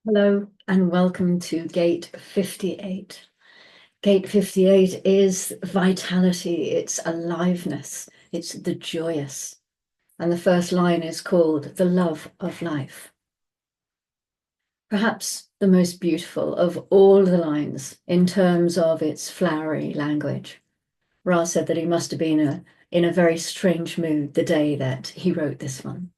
Hello and welcome to Gate 58. Gate 58 is vitality, it's aliveness, it's the joyous. And the first line is called the love of life. Perhaps the most beautiful of all the lines in terms of its flowery language. Ra said that he must have been in a very strange mood the day that he wrote this one.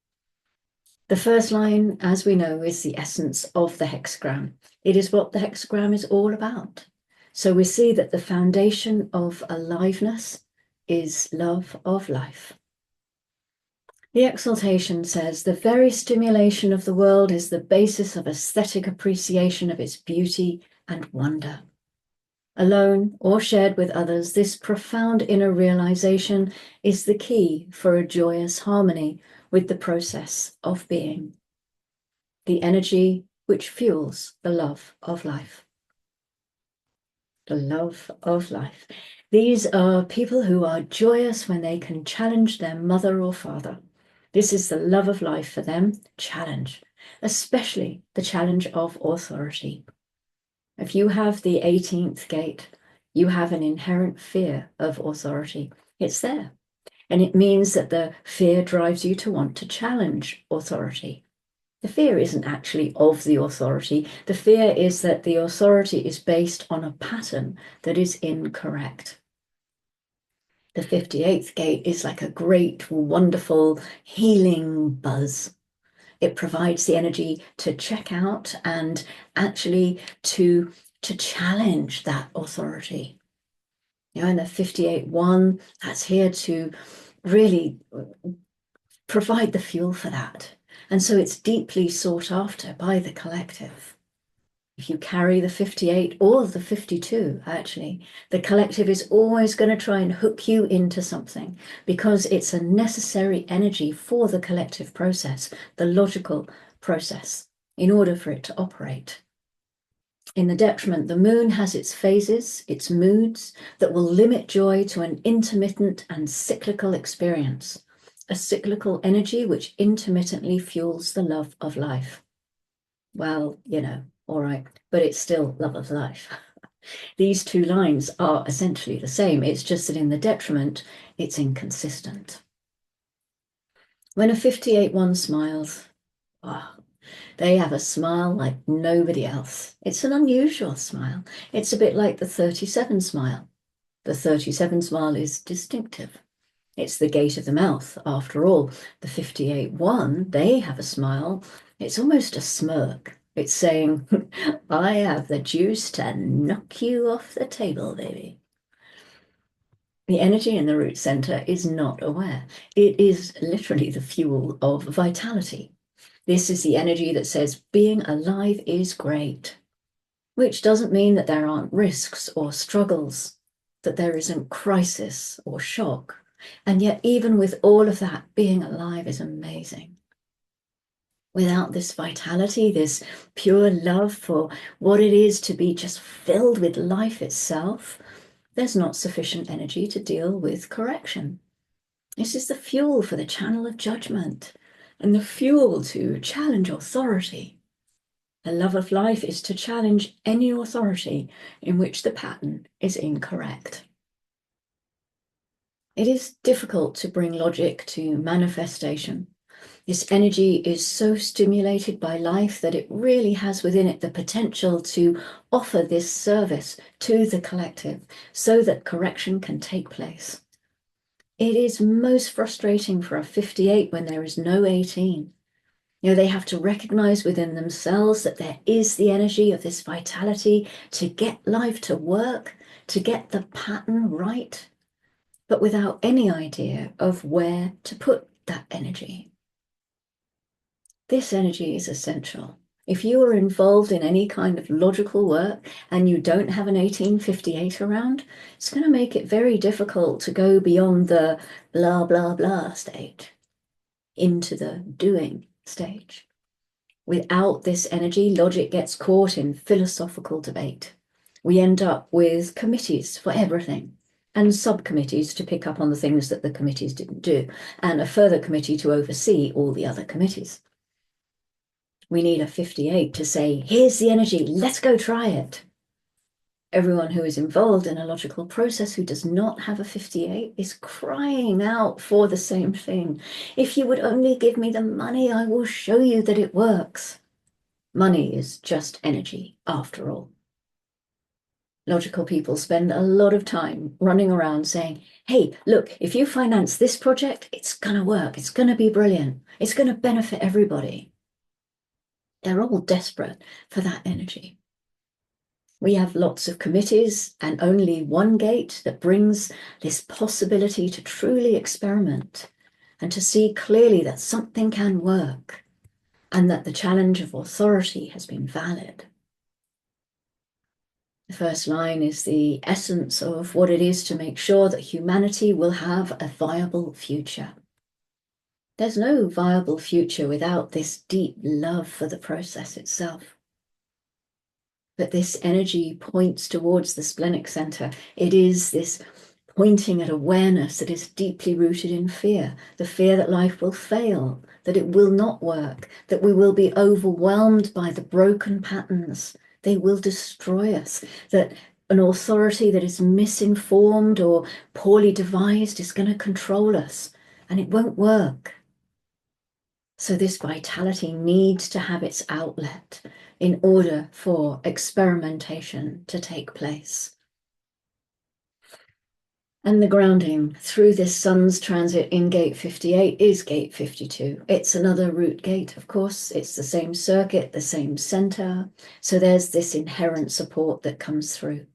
The first line, as we know, is the essence of the hexagram. It is what the hexagram is all about. So we see that the foundation of aliveness is love of life. The exaltation says the very stimulation of the world is the basis of aesthetic appreciation of its beauty and wonder. Alone or shared with others, this profound inner realization is the key for a joyous harmony with the process of being, the energy which fuels the love of life. The love of life. These are people who are joyous when they can challenge their mother or father. This is the love of life for them, challenge, especially the challenge of authority. If you have the 18th gate, you have an inherent fear of authority. It's there. And it means that the fear drives you to want to challenge authority. The fear isn't actually of the authority. The fear is that the authority is based on a pattern that is incorrect. The 58th gate is like a great, wonderful, healing buzz. It provides the energy to check out and actually to challenge that authority. You know, and the 58-1, that's here to really provide the fuel for that. And so it's deeply sought after by the collective. If you carry the 58 or the 52, actually, the collective is always going to try and hook you into something because it's a necessary energy for the collective process, the logical process, in order for it to operate. In the detriment, the moon has its phases, its moods that will limit joy to an intermittent and cyclical experience, a cyclical energy which intermittently fuels the love of life. Well, you know, all right, but it's still love of life. These two lines are essentially the same. It's just that in the detriment, it's inconsistent. When a 58-1 smiles, wow, they have a smile like nobody else. It's an unusual smile. It's a bit like the 37 smile. The 37 smile is distinctive. It's the gate of the mouth, after all. The 58-1, they have a smile. It's almost a smirk. It's saying, I have the juice to knock you off the table, baby. The energy in the root center is not aware. It is literally the fuel of vitality. This is the energy that says being alive is great, which doesn't mean that there aren't risks or struggles, that there isn't crisis or shock. And yet, even with all of that, being alive is amazing. Without this vitality, this pure love for what it is to be just filled with life itself, there's not sufficient energy to deal with correction. This is the fuel for the channel of judgment and the fuel to challenge authority. The love of life is to challenge any authority in which the pattern is incorrect. It is difficult to bring logic to manifestation. This energy is so stimulated by life that it really has within it the potential to offer this service to the collective so that correction can take place. It is most frustrating for a 58 when there is no 18. You know, they have to recognize within themselves that there is the energy of this vitality to get life to work, to get the pattern right, but without any idea of where to put that energy. This energy is essential. If you are involved in any kind of logical work and you don't have an 1858 around, it's going to make it very difficult to go beyond the blah, blah, blah stage into the doing stage. Without this energy, logic gets caught in philosophical debate. We end up with committees for everything and subcommittees to pick up on the things that the committees didn't do, and a further committee to oversee all the other committees. We need a 58 to say, here's the energy, let's go try it. Everyone who is involved in a logical process who does not have a 58 is crying out for the same thing. If you would only give me the money, I will show you that it works. Money is just energy, after all. Logical people spend a lot of time running around saying, hey, look, if you finance this project, it's going to work. It's going to be brilliant. It's going to benefit everybody. They're all desperate for that energy. We have lots of committees and only one gate that brings this possibility to truly experiment and to see clearly that something can work and that the challenge of authority has been valid. The first line is the essence of what it is to make sure that humanity will have a viable future. There's no viable future without this deep love for the process itself. But this energy points towards the splenic center. It is this pointing at awareness that is deeply rooted in fear, the fear that life will fail, that it will not work, that we will be overwhelmed by the broken patterns. They will destroy us, that an authority that is misinformed or poorly devised is going to control us, and it won't work. So this vitality needs to have its outlet in order for experimentation to take place. And the grounding through this sun's transit in gate 58 is gate 52. It's another root gate, of course. It's the same circuit, the same center. So there's this inherent support that comes through.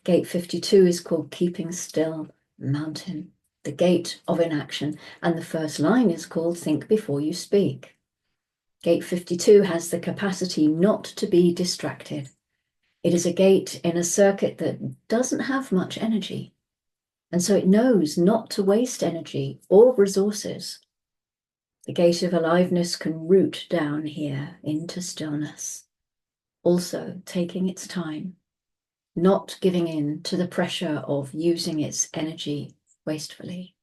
Gate 52 is called Keeping Still Mountain, the gate of inaction. And the first line is called Think Before You Speak. Gate 52 has the capacity not to be distracted. It is a gate in a circuit that doesn't have much energy. And so it knows not to waste energy or resources. The gate of aliveness can root down here into stillness, also taking its time, not giving in to the pressure of using its energy wastefully.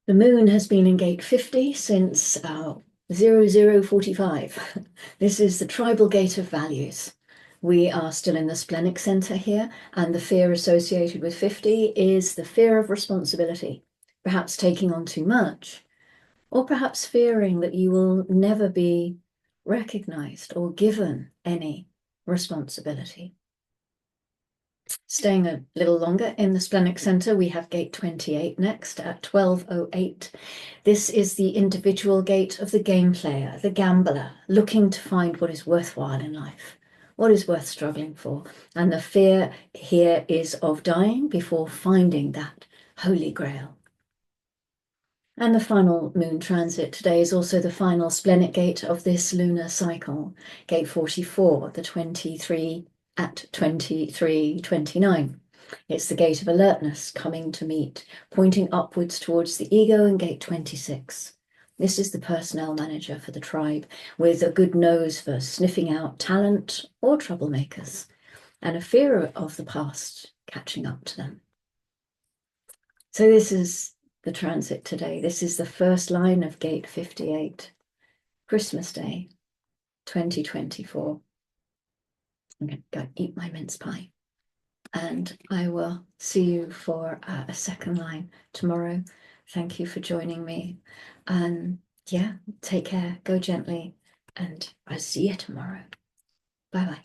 The moon has been in gate 50 since 0045. This is the tribal gate of values. We are still in the splenic center here, and the fear associated with 50 is the fear of responsibility, perhaps taking on too much, or perhaps fearing that you will never be recognized or given any responsibility. Staying a little longer in the splenic center, we have gate 28 next at 1208. This is the individual gate of the game player, the gambler, looking to find what is worthwhile in life. What is worth struggling for? And the fear here is of dying before finding that holy grail. And the final moon transit today is also the final splenic gate of this lunar cycle, gate 44, the 23 at 23:29. It's the gate of alertness coming to meet, pointing upwards towards the ego in gate 26. This is the personnel manager for the tribe, with a good nose for sniffing out talent or troublemakers, and a fear of the past catching up to them. So this is the transit today. This is the first line of gate 58, Christmas Day, 2024. I'm going to go eat my mince pie, and I will see you for a second line tomorrow. Thank you for joining me. And yeah, take care, go gently, and I'll see you tomorrow. Bye-bye.